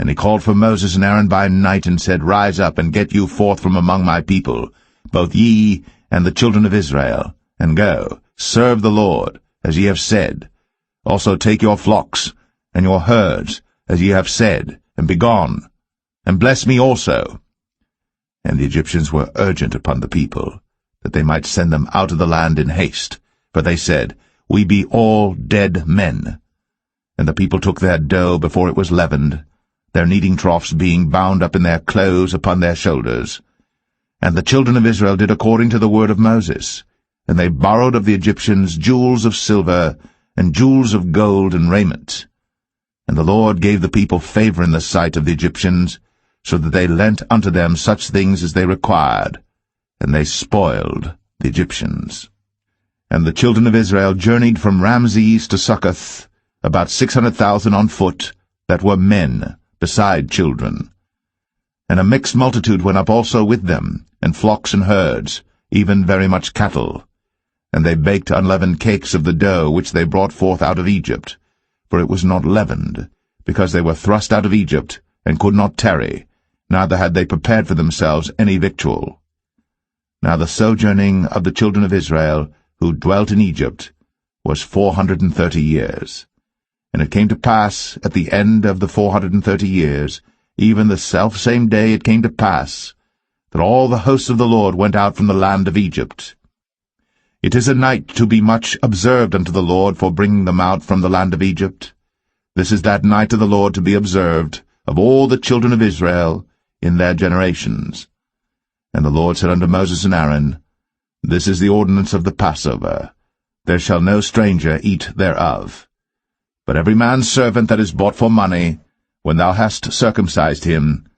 And he called for Moses and Aaron by night, and said, Rise up, and get you forth from among my people, both ye and the children of Israel, and go, serve the Lord, as ye have said. Also take your flocks and your herds, as ye have said, and be gone, and bless me also. And the Egyptians were urgent upon the people, that they might send them out of the land in haste. For they said, We be all dead men. And the people took their dough before it was leavened, their kneading troughs being bound up in their clothes upon their shoulders. And the children of Israel did according to the word of Moses, and they borrowed of the Egyptians jewels of silver, and jewels of gold and raiment. And the Lord gave the people favor in the sight of the Egyptians, so that they lent unto them such things as they required, and they spoiled the Egyptians. And the children of Israel journeyed from Ramses to Succoth, about 600,000 on foot, that were men, beside children. And a mixed multitude went up also with them, and flocks and herds, even very much cattle. And they baked unleavened cakes of the dough which they brought forth out of Egypt, for it was not leavened, because they were thrust out of Egypt, and could not tarry, neither had they prepared for themselves any victual. Now the sojourning of the children of Israel, who dwelt in Egypt, was 430 years. And it came to pass, at the end of the 430 years, even the selfsame day it came to pass, that all the hosts of the Lord went out from the land of Egypt. It is a night to be much observed unto the Lord for bringing them out from the land of Egypt. This is that night of the Lord to be observed of all the children of Israel in their generations. And the Lord said unto Moses and Aaron, This is the ordinance of the Passover. There shall no stranger eat thereof. But every man's servant that is bought for money, when thou hast circumcised him,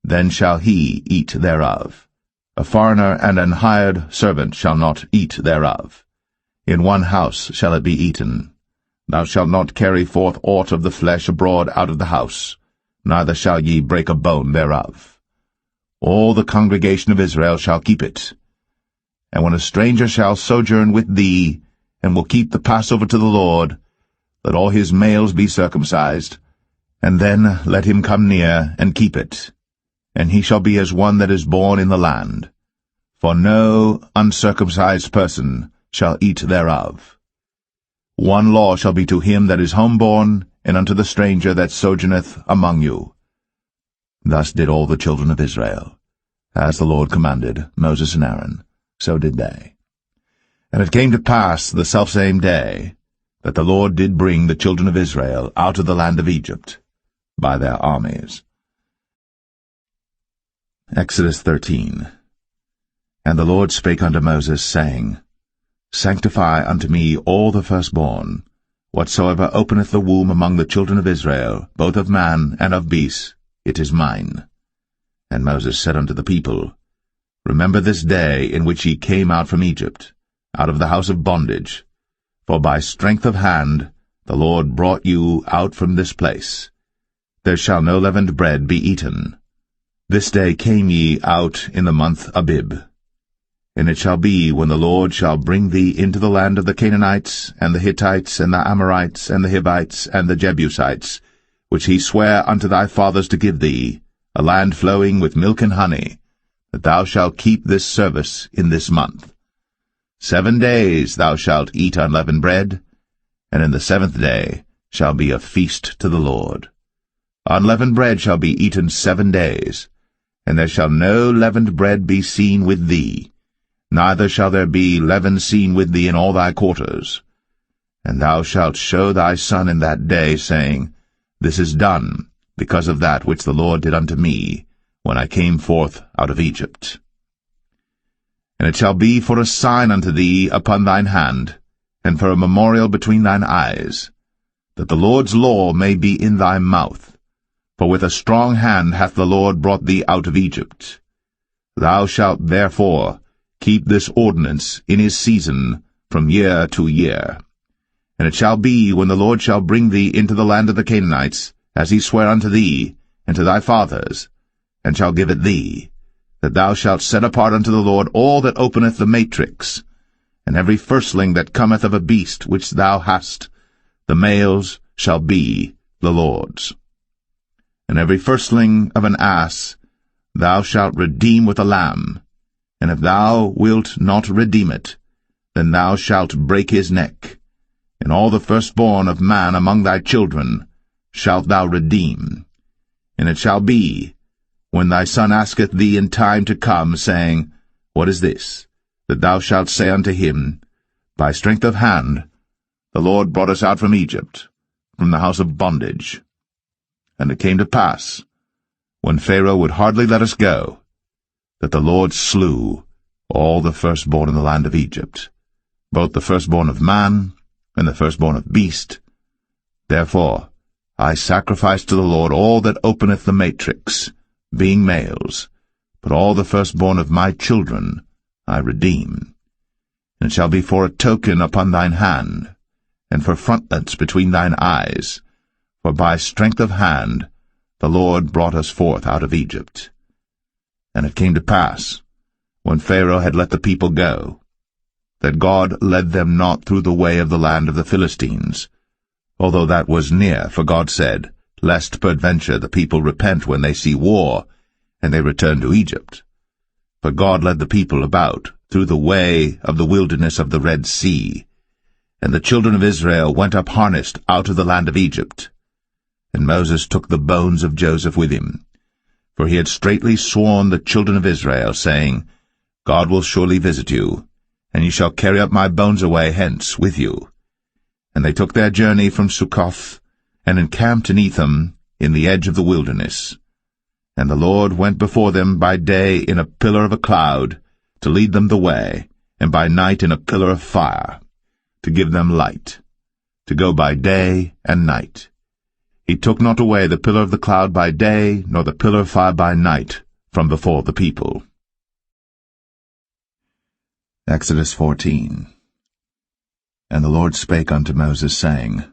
then shall he eat thereof. A foreigner and an hired servant shall not eat thereof. In one house shall it be eaten. Thou shalt not carry forth aught of the flesh abroad out of the house, neither shall ye break a bone thereof. All the congregation of Israel shall keep it. And when a stranger shall sojourn with thee, and will keep the Passover to the Lord, let all his males be circumcised, and then let him come near and keep it. And he shall be as one that is born in the land. For no uncircumcised person shall eat thereof. One law shall be to him that is homeborn, and unto the stranger that sojourneth among you. Thus did all the children of Israel. As the Lord commanded Moses and Aaron, so did they. And it came to pass the selfsame day, that the Lord did bring the children of Israel out of the land of Egypt by their armies. Exodus 13. And the Lord spake unto Moses, saying, Sanctify unto me all the firstborn, whatsoever openeth the womb among the children of Israel, both of man and of beast, it is mine. And Moses said unto the people, Remember this day in which ye came out from Egypt, out of the house of bondage, for by strength of hand the Lord brought you out from this place. There shall no leavened bread be eaten. This day came ye out in the month Abib. And it shall be, when the Lord shall bring thee into the land of the Canaanites, and the Hittites, and the Amorites, and the Hivites, and the Jebusites, which he sware unto thy fathers to give thee, a land flowing with milk and honey, that thou shalt keep this service in this month. 7 days thou shalt eat unleavened bread, and in the 7th day shall be a feast to the Lord. Unleavened bread shall be eaten 7 days, and there shall no leavened bread be seen with thee, neither shall there be leaven seen with thee in all thy quarters. And thou shalt show thy son in that day, saying, This is done, because of that which the Lord did unto me, when I came forth out of Egypt. And it shall be for a sign unto thee upon thine hand, and for a memorial between thine eyes, that the Lord's law may be in thy mouth. For with a strong hand hath the Lord brought thee out of Egypt. Thou shalt therefore keep this ordinance in his season from year to year. And it shall be, when the Lord shall bring thee into the land of the Canaanites, as he sware unto thee, and to thy fathers, and shall give it thee, that thou shalt set apart unto the Lord all that openeth the matrix, and every firstling that cometh of a beast which thou hast, the males shall be the Lord's. And every firstling of an ass thou shalt redeem with a lamb. And if thou wilt not redeem it, then thou shalt break his neck. And all the firstborn of man among thy children shalt thou redeem. And it shall be, when thy son asketh thee in time to come, saying, What is this? That thou shalt say unto him, By strength of hand the Lord brought us out from Egypt, from the house of bondage. And it came to pass, when Pharaoh would hardly let us go, that the Lord slew all the firstborn in the land of Egypt, both the firstborn of man and the firstborn of beast. Therefore I sacrifice to the Lord all that openeth the matrix, being males, but all the firstborn of my children I redeem. And it shall be for a token upon thine hand, and for frontlets between thine eyes, for by strength of hand the Lord brought us forth out of Egypt. And it came to pass, when Pharaoh had let the people go, that God led them not through the way of the land of the Philistines, although that was near, for God said, Lest peradventure the people repent when they see war, and they return to Egypt. But God led the people about through the way of the wilderness of the Red Sea, and the children of Israel went up harnessed out of the land of Egypt. And Moses took the bones of Joseph with him, for he had straitly sworn the children of Israel, saying, God will surely visit you, and ye shall carry up my bones away hence with you. And they took their journey from Succoth, and encamped in Etham, in the edge of the wilderness. And the Lord went before them by day in a pillar of a cloud, to lead them the way, and by night in a pillar of fire, to give them light, to go by day and night. He took not away the pillar of the cloud by day, nor the pillar of fire by night, from before the people. Exodus 14. And the Lord spake unto Moses, saying,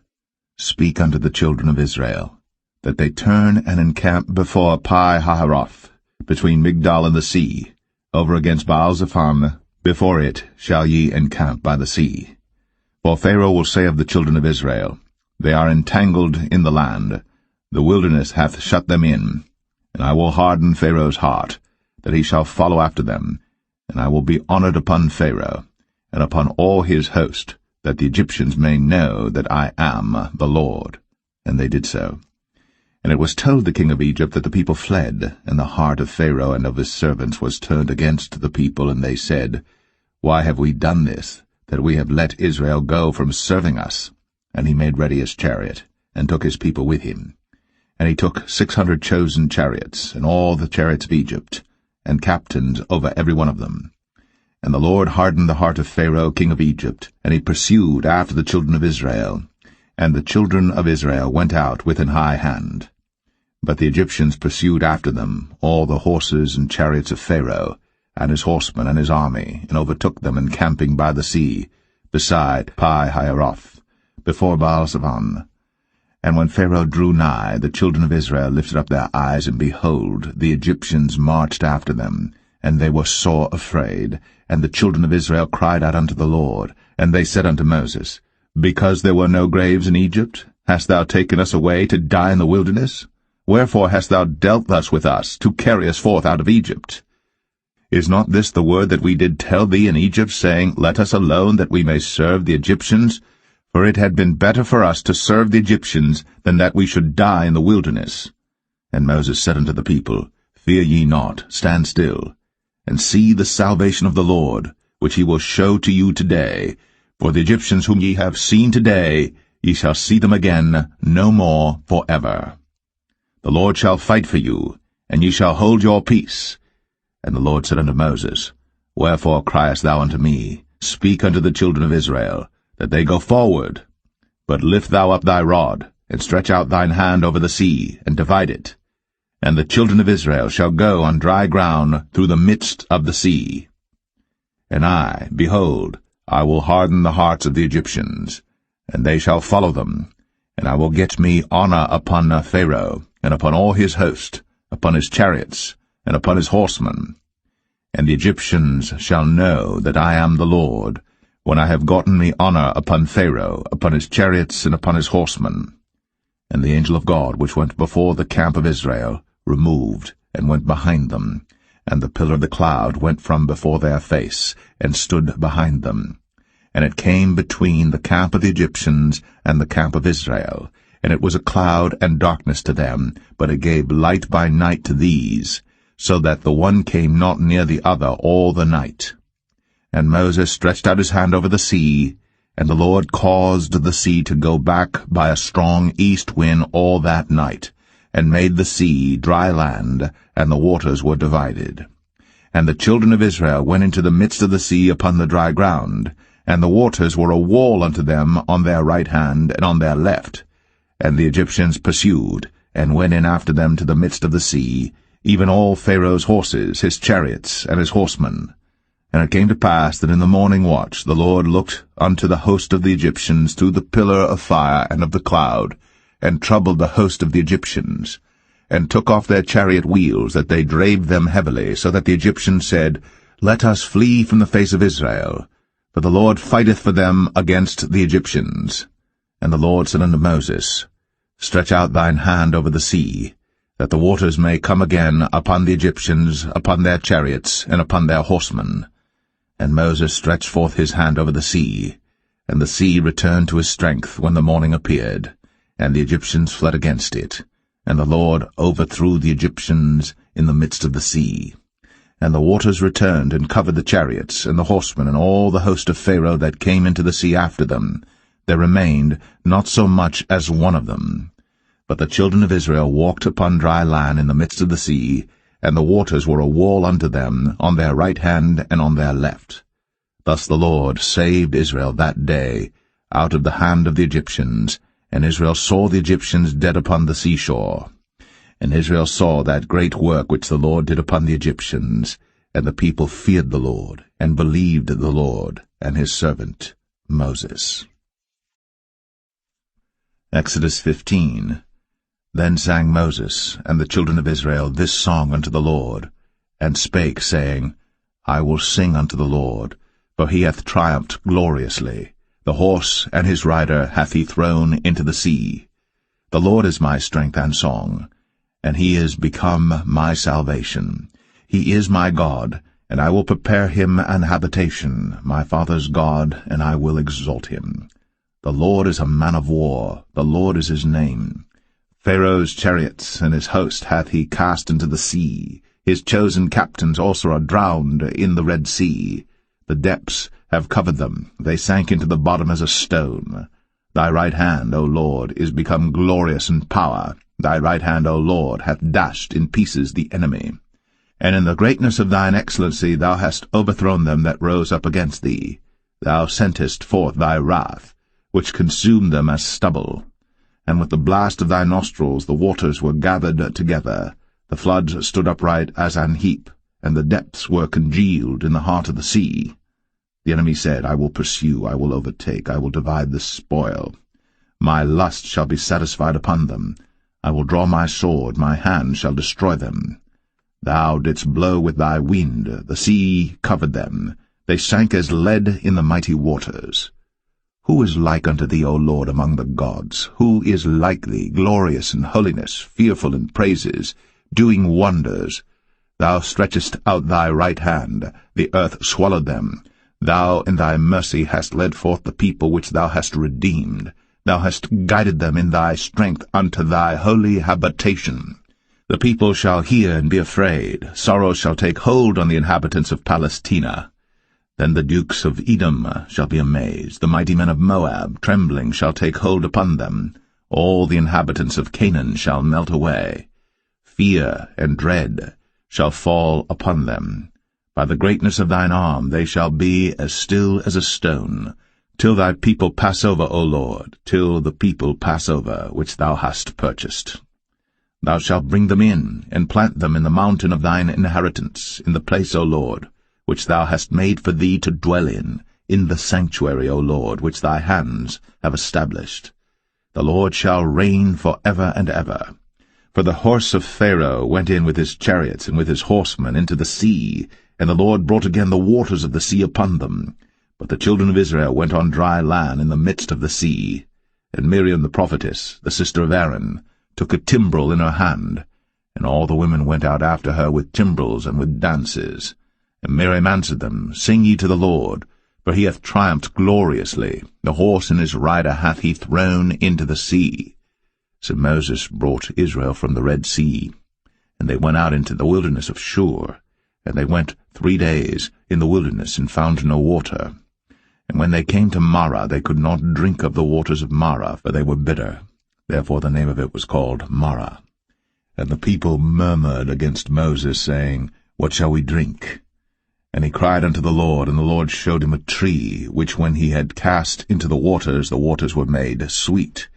Speak unto the children of Israel, that they turn and encamp before Pi-hahiroth, between Migdol and the sea, over against Baal-zephon. Before it shall ye encamp by the sea. For Pharaoh will say of the children of Israel, They are entangled in the land, the wilderness hath shut them in, and I will harden Pharaoh's heart, that he shall follow after them, and I will be honored upon Pharaoh, and upon all his host, that the Egyptians may know that I am the Lord. And they did so. And it was told the king of Egypt that the people fled, and the heart of Pharaoh and of his servants was turned against the people, and they said, Why have we done this, that we have let Israel go from serving us? And he made ready his chariot, and took his people with him. And he took 600 chosen chariots, and all the chariots of Egypt, and captains over every one of them. And the Lord hardened the heart of Pharaoh king of Egypt, and he pursued after the children of Israel. And the children of Israel went out with an high hand. But the Egyptians pursued after them all the horses and chariots of Pharaoh, and his horsemen and his army, and overtook them encamping by the sea, beside Pi-hahiroth, before Baal-zephon. And when Pharaoh drew nigh, the children of Israel lifted up their eyes, and behold, the Egyptians marched after them, and they were sore afraid. And the children of Israel cried out unto the Lord, and they said unto Moses, Because there were no graves in Egypt, hast thou taken us away to die in the wilderness? Wherefore hast thou dealt thus with us, to carry us forth out of Egypt? Is not this the word that we did tell thee in Egypt, saying, Let us alone, that we may serve the Egyptians? For it had been better for us to serve the Egyptians, than that we should die in the wilderness. And Moses said unto the people, Fear ye not, stand still, and see the salvation of the Lord, which he will show to you today. For the Egyptians whom ye have seen today, ye shall see them again no more for ever. The Lord shall fight for you, and ye shall hold your peace. And the Lord said unto Moses, Wherefore criest thou unto me? Speak unto the children of Israel, that they go forward. But lift thou up thy rod, and stretch out thine hand over the sea, and divide it. And the children of Israel shall go on dry ground through the midst of the sea. And I, behold, I will harden the hearts of the Egyptians, and they shall follow them. And I will get me honor upon Pharaoh, and upon all his host, upon his chariots, and upon his horsemen. And the Egyptians shall know that I am the Lord, when I have gotten me honor upon Pharaoh, upon his chariots, and upon his horsemen. And the angel of God, which went before the camp of Israel, removed, and went behind them. And the pillar of the cloud went from before their face, and stood behind them. And it came between the camp of the Egyptians and the camp of Israel. And it was a cloud and darkness to them, but it gave light by night to these, so that the one came not near the other all the night. And Moses stretched out his hand over the sea, and the Lord caused the sea to go back by a strong east wind all that night, and made the sea dry land, and the waters were divided. And the children of Israel went into the midst of the sea upon the dry ground, and the waters were a wall unto them on their right hand and on their left. And the Egyptians pursued, and went in after them to the midst of the sea, even all Pharaoh's horses, his chariots, and his horsemen. And it came to pass that in the morning watch the Lord looked unto the host of the Egyptians through the pillar of fire and of the cloud, and troubled the host of the Egyptians, and took off their chariot wheels, that they drave them heavily, so that the Egyptians said, Let us flee from the face of Israel, for the Lord fighteth for them against the Egyptians. And the Lord said unto Moses, Stretch out thine hand over the sea, that the waters may come again upon the Egyptians, upon their chariots, and upon their horsemen. And Moses stretched forth his hand over the sea, and the sea returned to his strength when the morning appeared, and the Egyptians fled against it. And the Lord overthrew the Egyptians in the midst of the sea. And the waters returned and covered the chariots, and the horsemen, and all the host of Pharaoh that came into the sea after them. There remained not so much as one of them. But the children of Israel walked upon dry land in the midst of the sea, and the waters were a wall unto them on their right hand and on their left. Thus the Lord saved Israel that day out of the hand of the Egyptians, and Israel saw the Egyptians dead upon the seashore. And Israel saw that great work which the Lord did upon the Egyptians, and the people feared the Lord, and believed the Lord and his servant Moses. Exodus 15. Then sang Moses and the children of Israel this song unto the Lord, and spake, saying, I will sing unto the Lord, for he hath triumphed gloriously. The horse and his rider hath he thrown into the sea. The Lord is my strength and song, and he is become my salvation. He is my God, and I will prepare him an habitation, my father's God, and I will exalt him. The Lord is a man of war, the Lord is his name. Pharaoh's chariots and his host hath he cast into the sea. His chosen captains also are drowned in the Red Sea. The depths have covered them, they sank into the bottom as a stone. Thy right hand, O Lord, is become glorious in power. Thy right hand, O Lord, hath dashed in pieces the enemy. And in the greatness of thine excellency thou hast overthrown them that rose up against thee. Thou sentest forth thy wrath, which consumed them as stubble. And with the blast of thy nostrils the waters were gathered together. The floods stood upright as an heap, and the depths were congealed in the heart of the sea. The enemy said, I will pursue, I will overtake, I will divide the spoil. My lust shall be satisfied upon them. I will draw my sword, my hand shall destroy them. Thou didst blow with thy wind, the sea covered them. They sank as lead in the mighty waters. Who is like unto thee, O Lord, among the gods? Who is like thee, glorious in holiness, fearful in praises, doing wonders? Thou stretchest out thy right hand, the earth swallowed them. Thou in thy mercy hast led forth the people which thou hast redeemed. Thou hast guided them in thy strength unto thy holy habitation. The people shall hear and be afraid. Sorrow shall take hold on the inhabitants of Palestina. Then the dukes of Edom shall be amazed. The mighty men of Moab, trembling, shall take hold upon them. All the inhabitants of Canaan shall melt away. Fear and dread shall fall upon them. By the greatness of thine arm they shall be as still as a stone, till thy people pass over, O Lord, till the people pass over, which thou hast purchased. Thou shalt bring them in, and plant them in the mountain of thine inheritance, in the place, O Lord, which thou hast made for thee to dwell in the sanctuary, O Lord, which thy hands have established. The Lord shall reign for ever and ever. For the horse of Pharaoh went in with his chariots and with his horsemen into the sea, and the Lord brought again the waters of the sea upon them. But the children of Israel went on dry land in the midst of the sea. And Miriam the prophetess, the sister of Aaron, took a timbrel in her hand, and all the women went out after her with timbrels and with dances. And Miriam answered them, Sing ye to the Lord, for he hath triumphed gloriously. The horse and his rider hath he thrown into the sea. So Moses brought Israel from the Red Sea, and they went out into the wilderness of Shur. And they went 3 days in the wilderness, and found no water. And when they came to Marah, they could not drink of the waters of Marah, for they were bitter. Therefore the name of it was called Marah. And the people murmured against Moses, saying, What shall we drink? And he cried unto the Lord, and the Lord showed him a tree, which when he had cast into the waters were made sweet.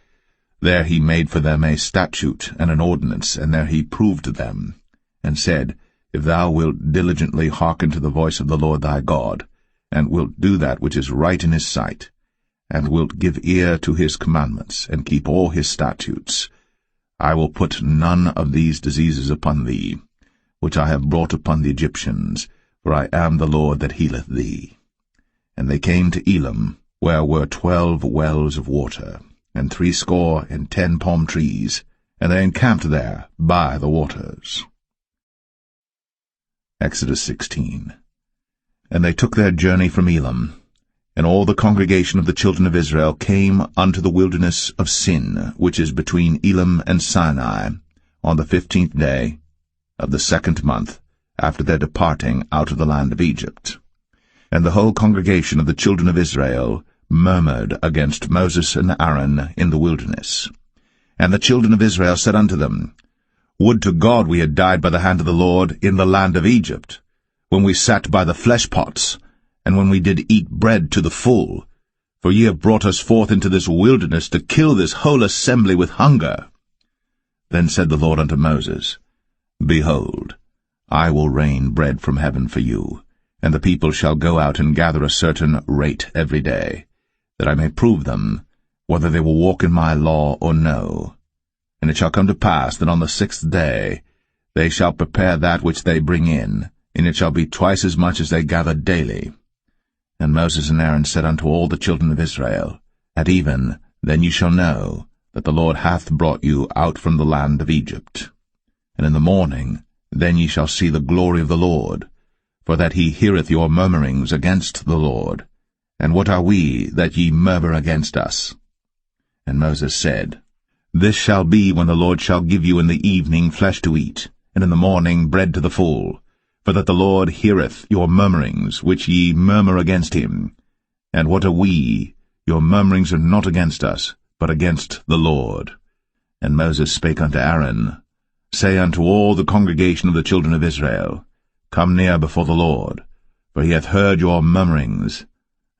There he made for them a statute and an ordinance, and there he proved them, and said, If thou wilt diligently hearken to the voice of the Lord thy God, and wilt do that which is right in his sight, and wilt give ear to his commandments, and keep all his statutes, I will put none of these diseases upon thee, which I have brought upon the Egyptians, for I am the Lord that healeth thee. And they came to Elim, where were 12 wells of water, and 70 palm trees, and they encamped there by the waters. Exodus 16. And they took their journey from Elim, and all the congregation of the children of Israel came unto the wilderness of Sin, which is between Elim and Sinai, on the 15th day of the 2nd month, after their departing out of the land of Egypt. And the whole congregation of the children of Israel murmured against Moses and Aaron in the wilderness. And the children of Israel said unto them, Would to God we had died by the hand of the Lord in the land of Egypt, when we sat by the flesh pots, and when we did eat bread to the full. For ye have brought us forth into this wilderness to kill this whole assembly with hunger. Then said the Lord unto Moses, Behold, I will rain bread from heaven for you, and the people shall go out and gather a certain rate every day, that I may prove them, whether they will walk in my law or no. And it shall come to pass that on the 6th day they shall prepare that which they bring in, and it shall be twice as much as they gather daily. And Moses and Aaron said unto all the children of Israel, At even then ye shall know that the Lord hath brought you out from the land of Egypt. And in the morning then ye shall see the glory of the Lord, for that he heareth your murmurings against the Lord. And what are we, that ye murmur against us? And Moses said, This shall be when the Lord shall give you in the evening flesh to eat, and in the morning bread to the full, for that the Lord heareth your murmurings, which ye murmur against him. And what are we? Your murmurings are not against us, but against the Lord. And Moses spake unto Aaron, Say unto all the congregation of the children of Israel, Come near before the Lord, for he hath heard your murmurings.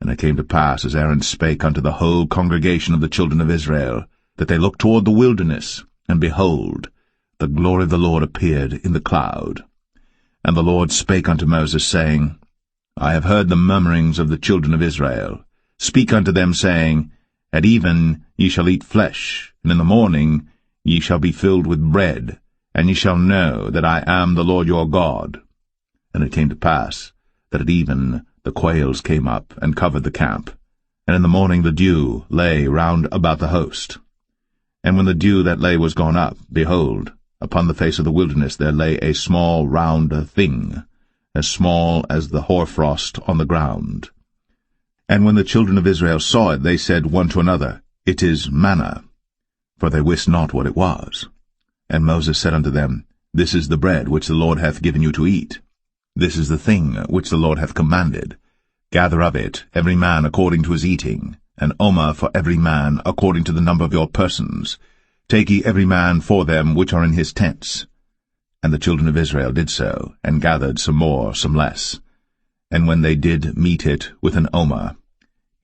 And it came to pass, as Aaron spake unto the whole congregation of the children of Israel, that they looked toward the wilderness, and behold, the glory of the Lord appeared in the cloud. And the Lord spake unto Moses, saying, I have heard the murmurings of the children of Israel. Speak unto them, saying, At even ye shall eat flesh, and in the morning ye shall be filled with bread, and ye shall know that I am the Lord your God. And it came to pass, that at even the quails came up, and covered the camp, and in the morning the dew lay round about the host. And when the dew that lay was gone up, behold, upon the face of the wilderness there lay a small round thing, as small as the hoarfrost on the ground. And when the children of Israel saw it, they said one to another, It is manna, for they wist not what it was. And Moses said unto them, This is the bread which the Lord hath given you to eat. This is the thing which the Lord hath commanded. Gather of it every man according to his eating, an omer for every man according to the number of your persons. Take ye every man for them which are in his tents. And the children of Israel did so, and gathered some more, some less. And when they did mete it with an omer,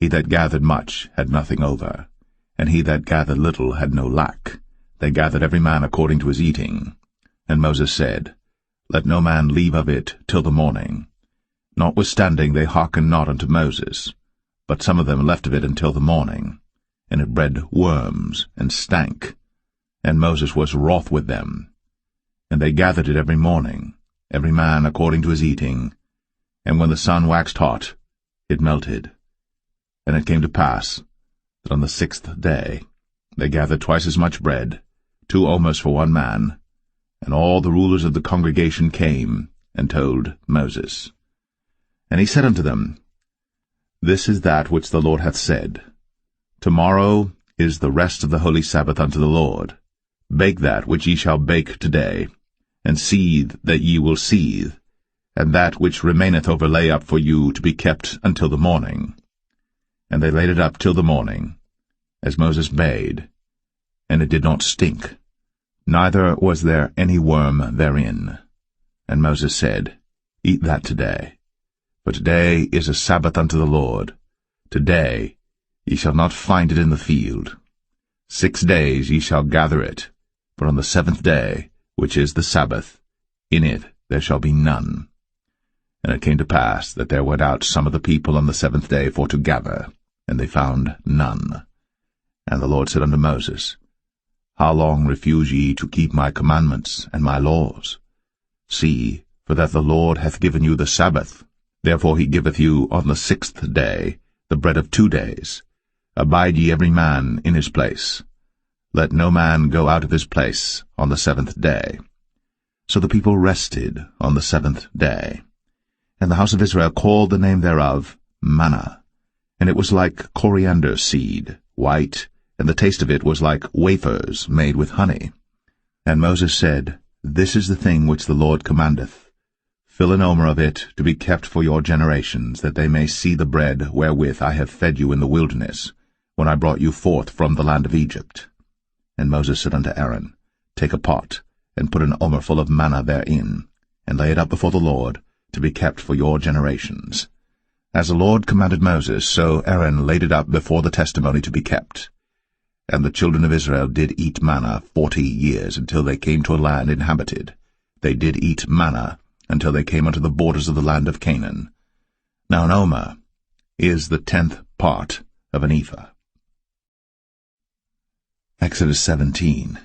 he that gathered much had nothing over, and he that gathered little had no lack. They gathered every man according to his eating. And Moses said, Let no man leave of it till the morning. Notwithstanding they hearkened not unto Moses, but some of them left of it until the morning, and it bred worms, and stank. And Moses was wroth with them. And they gathered it every morning, every man according to his eating. And when the sun waxed hot, it melted. And it came to pass that on the 6th day They gathered twice as much bread, 2 omers for 1 man, and all the rulers of the congregation came and told Moses. And he said unto them, This is that which the Lord hath said. Tomorrow is the rest of the holy Sabbath unto the Lord. Bake that which ye shall bake today, and seethe that ye will seethe, and that which remaineth over lay up for you to be kept until the morning. And they laid it up till the morning, as Moses bade, and it did not stink, neither was there any worm therein. And Moses said, Eat that today, for today is a Sabbath unto the Lord. Today ye shall not find it in the field. 6 days ye shall gather it, but on the 7th day, which is the Sabbath, in it there shall be none. And it came to pass that there went out some of the people on the 7th day for to gather, and they found none. And the Lord said unto Moses, How long refuse ye to keep my commandments and my laws? See, for that the Lord hath given you the Sabbath. Therefore he giveth you on the 6th day the bread of 2 days. Abide ye every man in his place. Let no man go out of his place on the 7th day. So the people rested on the 7th day. And the house of Israel called the name thereof manna. And it was like coriander seed, white, and the taste of it was like wafers made with honey. And Moses said, This is the thing which the Lord commandeth. Fill an omer of it to be kept for your generations, that they may see the bread wherewith I have fed you in the wilderness, when I brought you forth from the land of Egypt. And Moses said unto Aaron, Take a pot, and put an omer full of manna therein, and lay it up before the Lord, to be kept for your generations. As the Lord commanded Moses, so Aaron laid it up before the testimony to be kept. And the children of Israel did eat manna 40 years, until they came to a land inhabited. They did eat manna until they came unto the borders of the land of Canaan. Now an omer is the 10th part of an ephah. Exodus 17.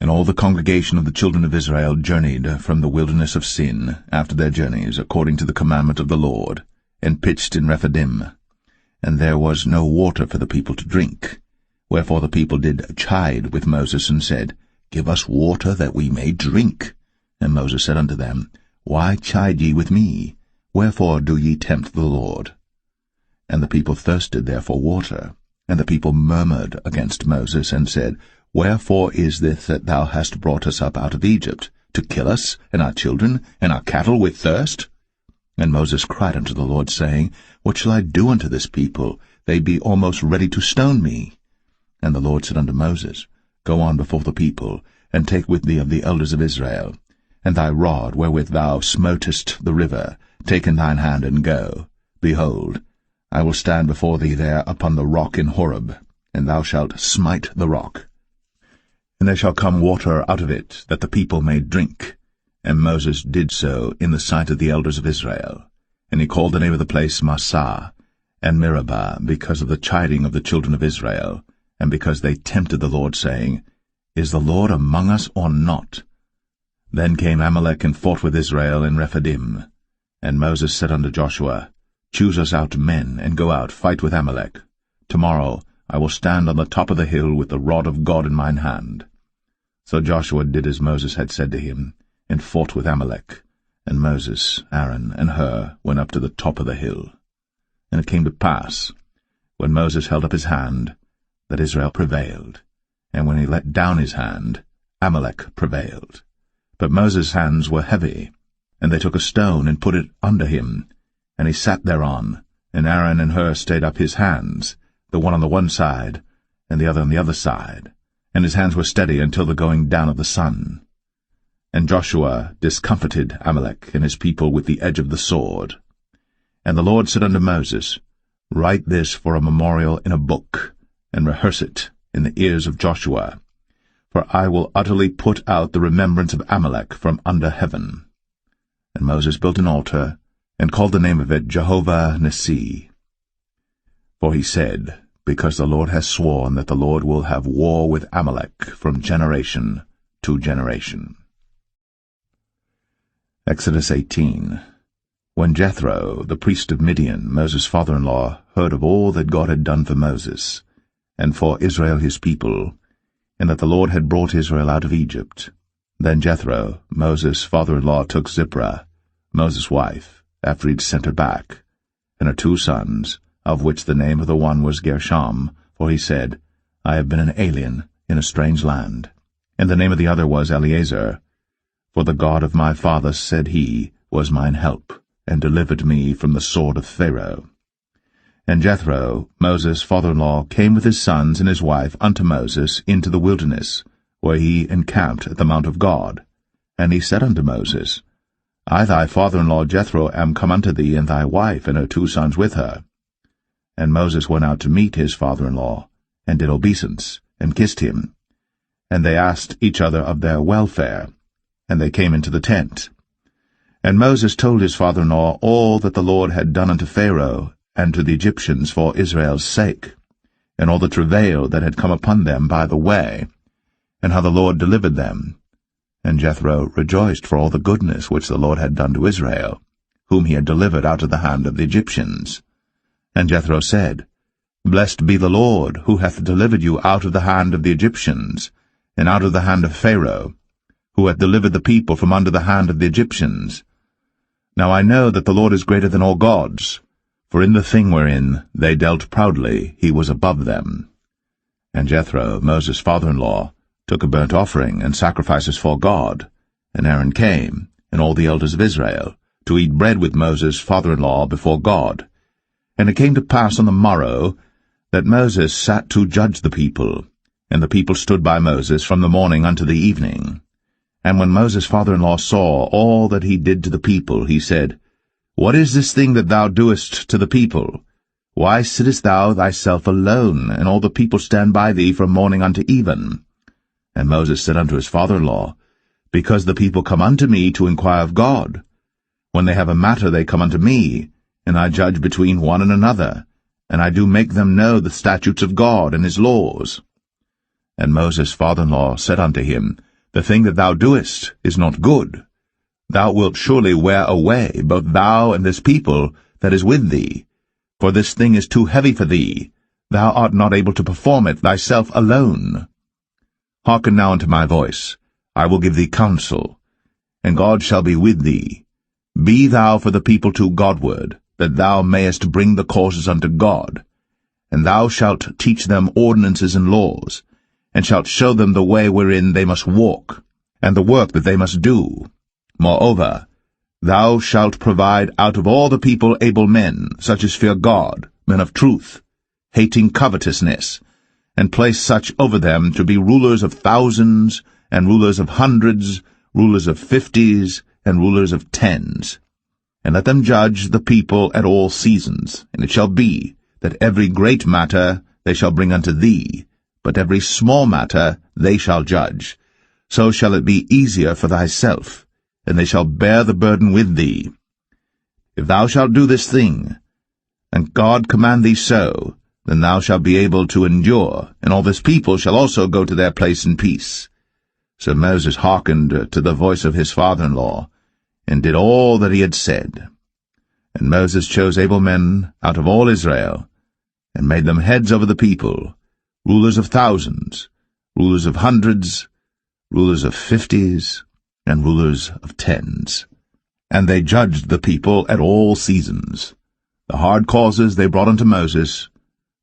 And all the congregation of the children of Israel journeyed from the wilderness of Sin after their journeys, according to the commandment of the Lord, and pitched in Rephidim. And there was no water for the people to drink. Wherefore the people did chide with Moses, and said, Give us water that we may drink. And Moses said unto them, Why chide ye with me? Wherefore do ye tempt the Lord? And the people thirsted there for water. And the people murmured against Moses, and said, Wherefore is this that thou hast brought us up out of Egypt, to kill us, and our children, and our cattle with thirst? And Moses cried unto the Lord, saying, What shall I do unto this people? They be almost ready to stone me. And the Lord said unto Moses, Go on before the people, and take with thee of the elders of Israel, and thy rod wherewith thou smotest the river, take in thine hand, and go. Behold, I will stand before thee there upon the rock in Horeb, and thou shalt smite the rock. And there shall come water out of it, that the people may drink. And Moses did so in the sight of the elders of Israel. And he called the name of the place Massah, and Meribah, because of the chiding of the children of Israel, and because they tempted the Lord, saying, Is the Lord among us or not? Then came Amalek and fought with Israel in Rephidim. And Moses said unto Joshua, Choose us out men, and go out, fight with Amalek. Tomorrow I will stand on the top of the hill with the rod of God in mine hand. So Joshua did as Moses had said to him, and fought with Amalek. And Moses, Aaron, and Hur went up to the top of the hill. And it came to pass, when Moses held up his hand, that Israel prevailed. And when he let down his hand, Amalek prevailed. But Moses' hands were heavy, and they took a stone and put it under him, and he sat thereon, and Aaron and Hur stayed up his hands, the one on the one side, and the other on the other side, and his hands were steady until the going down of the sun. And Joshua discomfited Amalek and his people with the edge of the sword. And the Lord said unto Moses, Write this for a memorial in a book, and rehearse it in the ears of Joshua, for I will utterly put out the remembrance of Amalek from under heaven. And Moses built an altar, and called the name of it Jehovah Nissi. For he said, Because the Lord has sworn that the Lord will have war with Amalek from generation to generation. Exodus 18. When Jethro, the priest of Midian, Moses' father-in-law, heard of all that God had done for Moses, and for Israel his people, and that the Lord had brought Israel out of Egypt. Then Jethro, Moses' father-in-law, took Zipporah, Moses' wife, after he'd sent her back, and her 2 sons, of which the name of the one was Gershom, for he said, I have been an alien in a strange land. And the name of the other was Eleazar, for the God of my father, said he, was mine help, and delivered me from the sword of Pharaoh. And Jethro, Moses' father-in-law, came with his sons and his wife unto Moses into the wilderness, where he encamped at the mount of God. And he said unto Moses, I thy father-in-law Jethro am come unto thee, and thy wife and her 2 sons with her. And Moses went out to meet his father-in-law, and did obeisance, and kissed him. And they asked each other of their welfare, and they came into the tent. And Moses told his father-in-law all that the Lord had done unto Pharaoh and to the Egyptians for Israel's sake, and all the travail that had come upon them by the way, and how the Lord delivered them. And Jethro rejoiced for all the goodness which the Lord had done to Israel, whom he had delivered out of the hand of the Egyptians. And Jethro said, Blessed be the Lord, who hath delivered you out of the hand of the Egyptians, and out of the hand of Pharaoh, who hath delivered the people from under the hand of the Egyptians. Now I know that the Lord is greater than all gods, for in the thing wherein they dealt proudly he was above them. And Jethro, Moses' father-in-law, took a burnt offering and sacrifices for God, and Aaron came, and all the elders of Israel, to eat bread with Moses' father-in-law before God. And it came to pass on the morrow that Moses sat to judge the people, and the people stood by Moses from the morning unto the evening. And when Moses' father-in-law saw all that he did to the people, he said, What is this thing that thou doest to the people? Why sittest thou thyself alone, and all the people stand by thee from morning unto even? And Moses said unto his father-in-law, Because the people come unto me to inquire of God. When they have a matter they come unto me, and I judge between one and another, and I do make them know the statutes of God and his laws. And Moses' father-in-law said unto him, The thing that thou doest is not good. Thou wilt surely wear away both thou and this people that is with thee, for this thing is too heavy for thee. Thou art not able to perform it thyself alone. Hearken now unto my voice. I will give thee counsel, and God shall be with thee. Be thou for the people to Godward, that thou mayest bring the causes unto God. And thou shalt teach them ordinances and laws, and shalt show them the way wherein they must walk, and the work that they must do. Moreover, thou shalt provide out of all the people able men, such as fear God, men of truth, hating covetousness, and place such over them to be rulers of thousands, and rulers of hundreds, rulers of 50s, and rulers of 10s. And let them judge the people at all seasons. And it shall be that every great matter they shall bring unto thee, but every small matter they shall judge. So shall it be easier for thyself, and they shall bear the burden with thee. If thou shalt do this thing, and God command thee so, then thou shalt be able to endure, and all this people shall also go to their place in peace. So Moses hearkened to the voice of his father-in-law, and did all that he had said. And Moses chose able men out of all Israel, and made them heads over the people, rulers of thousands, rulers of hundreds, rulers of 50s, and rulers of 10s. And they judged the people at all seasons. The hard causes they brought unto Moses,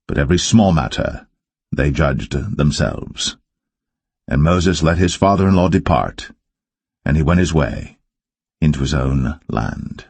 but every small matter they judged themselves. And Moses let his father-in-law depart, and he went his way into his own land.